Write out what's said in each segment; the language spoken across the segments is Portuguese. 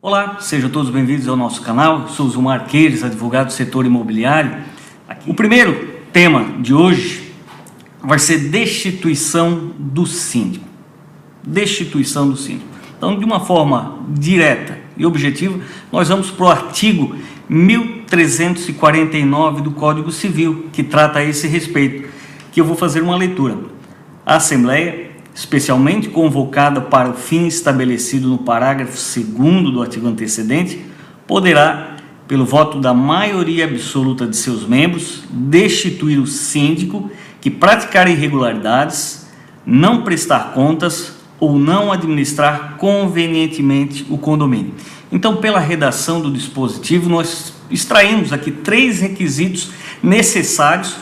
Olá, sejam todos bem-vindos ao nosso canal. Eu sou o Zumar Queires, advogado do setor imobiliário. O primeiro tema de hoje vai ser destituição do síndico. Destituição do síndico. Então, de uma forma direta e objetiva, nós vamos para o artigo 1349 do Código Civil, que trata a esse respeito, que eu vou fazer uma leitura. A Assembleia, especialmente convocada para o fim estabelecido no parágrafo 2º do artigo antecedente, poderá, pelo voto da maioria absoluta de seus membros, destituir o síndico que praticar irregularidades, não prestar contas ou não administrar convenientemente o condomínio. Então, pela redação do dispositivo, nós extraímos aqui 3 requisitos necessários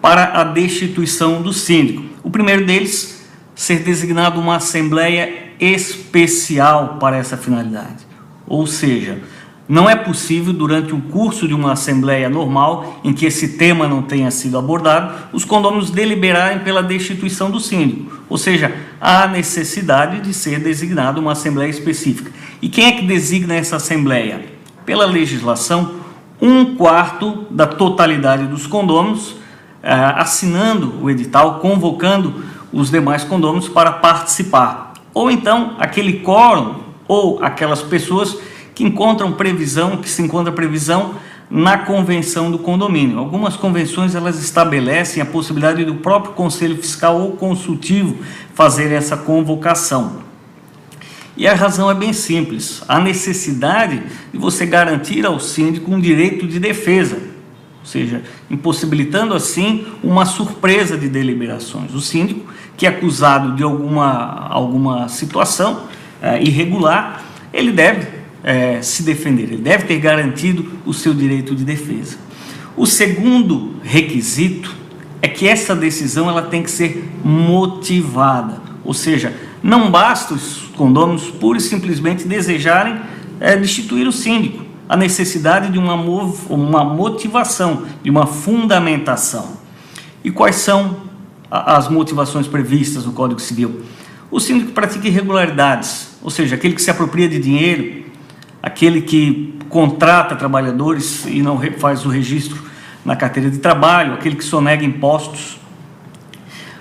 para a destituição do síndico. O primeiro deles, ser designado uma assembleia especial para essa finalidade. Ou seja, não é possível, durante o curso de uma assembleia normal, em que esse tema não tenha sido abordado, os condôminos deliberarem pela destituição do síndico. Ou seja, há necessidade de ser designada uma assembleia específica. E quem é que designa essa assembleia? Pela legislação, 1/4 da totalidade dos condôminos, assinando o edital, convocando os demais condôminos para participar. Ou então, aquele quórum ou aquelas pessoas que se encontra previsão na convenção do condomínio. Algumas convenções elas estabelecem a possibilidade do próprio Conselho Fiscal ou Consultivo fazer essa convocação. E a razão é bem simples: a necessidade de você garantir ao síndico um direito de defesa, ou seja, impossibilitando assim uma surpresa de deliberações. O síndico que é acusado de alguma situação irregular, ele deve se defender, ele deve ter garantido o seu direito de defesa. O segundo requisito é que essa decisão ela tem que ser motivada, ou seja, não basta os condôminos pura e simplesmente desejarem destituir o síndico. A necessidade de uma motivação, de uma fundamentação. E quais são as motivações previstas no Código Civil? O síndico que pratica irregularidades, ou seja, aquele que se apropria de dinheiro, aquele que contrata trabalhadores e não faz o registro na carteira de trabalho, aquele que sonega impostos,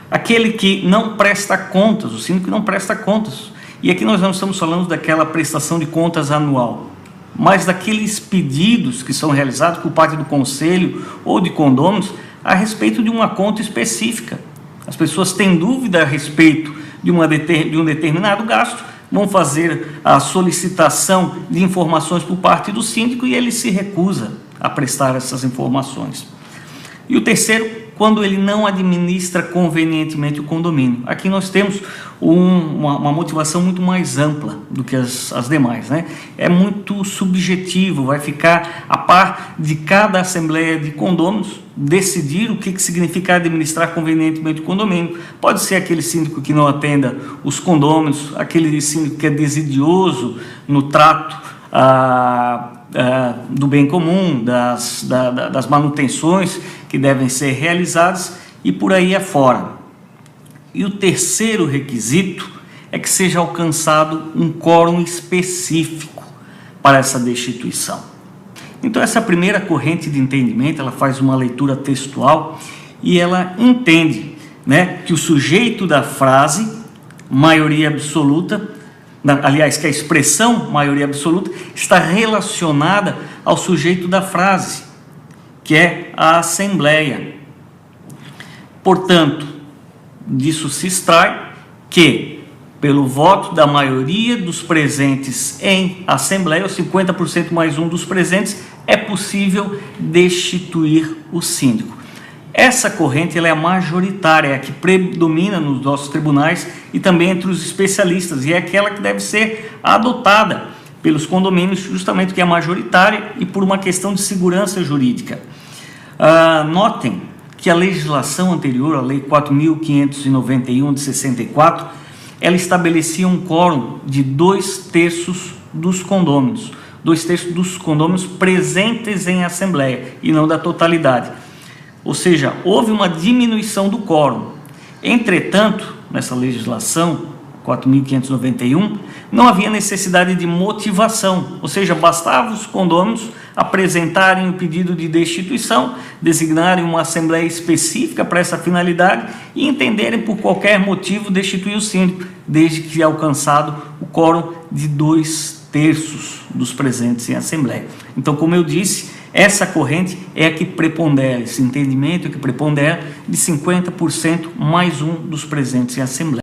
aquele que não presta contas, o síndico que não presta contas. E aqui nós não estamos falando daquela prestação de contas anual, mas daqueles pedidos que são realizados por parte do conselho ou de condôminos a respeito de uma conta específica. As pessoas têm dúvida a respeito de um determinado gasto, vão fazer a solicitação de informações por parte do síndico e ele se recusa a prestar essas informações. E o terceiro, quando ele não administra convenientemente o condomínio. Aqui nós temos uma motivação muito mais ampla do que as demais, né? É muito subjetivo, vai ficar a par de cada assembleia de condôminos decidir o que significa administrar convenientemente o condomínio. Pode ser aquele síndico que não atenda os condôminos, aquele síndico que é desidioso no trato do bem comum, das manutenções que devem ser realizadas e por aí afora. E o terceiro requisito é que seja alcançado um quórum específico para essa destituição. Então essa primeira corrente de entendimento, ela faz uma leitura textual e ela entende, né, que o sujeito da frase, maioria absoluta, aliás, que a expressão maioria absoluta está relacionada ao sujeito da frase, que é a Assembleia. Portanto, disso se extrai que, pelo voto da maioria dos presentes em Assembleia, os 50% mais um dos presentes, é possível destituir o síndico. Essa corrente ela é a majoritária, é a que predomina nos nossos tribunais e também entre os especialistas, e é aquela que deve ser adotada pelos condomínios, justamente que é majoritária e por uma questão de segurança jurídica. Notem que a legislação anterior, a Lei 4.591 de 64, ela estabelecia um quórum de 2/3 dos condôminos, 2/3 dos condôminos presentes em assembleia e não da totalidade. Ou seja, houve uma diminuição do quórum. Entretanto, nessa legislação, 4.591, não havia necessidade de motivação, ou seja, bastava os condôminos apresentarem o pedido de destituição, designarem uma assembleia específica para essa finalidade e entenderem por qualquer motivo destituir o síndico, desde que alcançado o quórum de 2/3 dos presentes em assembleia. Então, como eu disse, essa corrente é a que prepondera, esse entendimento é que prepondera de 50% mais um dos presentes em assembleia.